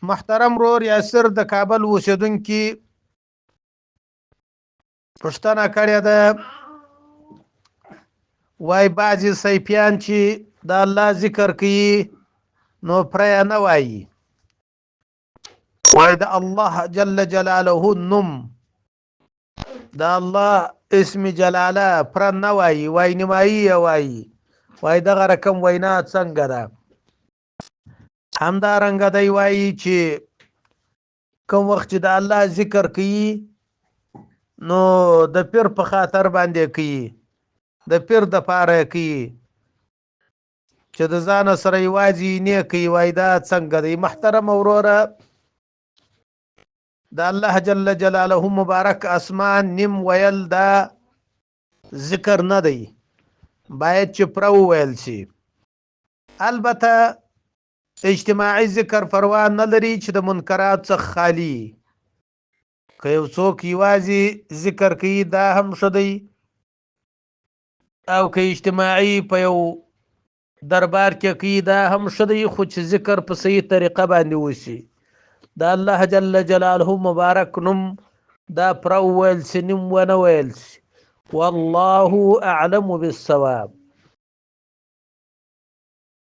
محترم رور یاسر د کابل اوسیدونکي پوښتنه کړې ده، وای بعضې سیفیان چې د الله ذکر کوي نو پرې نه وایي، وای د الله جل جلاله نوم د الله اسم جلاله پر نه وایي، وای نیمایي یې وایي. وای دغه رقم وینا څنګه ده؟ همدارنګه دی وایي چې کوم وخت چې د الله ذکر کوي نو د پیر په خاطر باندې کوي، د پیر د پاره کوي، چې د ځان سره یوازې نه کوي. وای دا څنګه دی؟ محترم وروره، د الله جل جلاله مبارک اسمان نیم ویل دا ذکر نه دی، باید چې پر وویل شي. البته اجتماعي ذکر پروا نه لري چې د منکرات څخه خالی. که یو څوک یوازې ذکر کوي دا هم ښه دی، او که اجتماعي په یو دربار کې کوي دا هم ښه دی، خو چې ذکر په صحیح طریقه باندې وشي. د الله جل جلاله مبارک نوم دا پر وویل شي، نیم ونه ویل شي. والله اعلم بالصواب.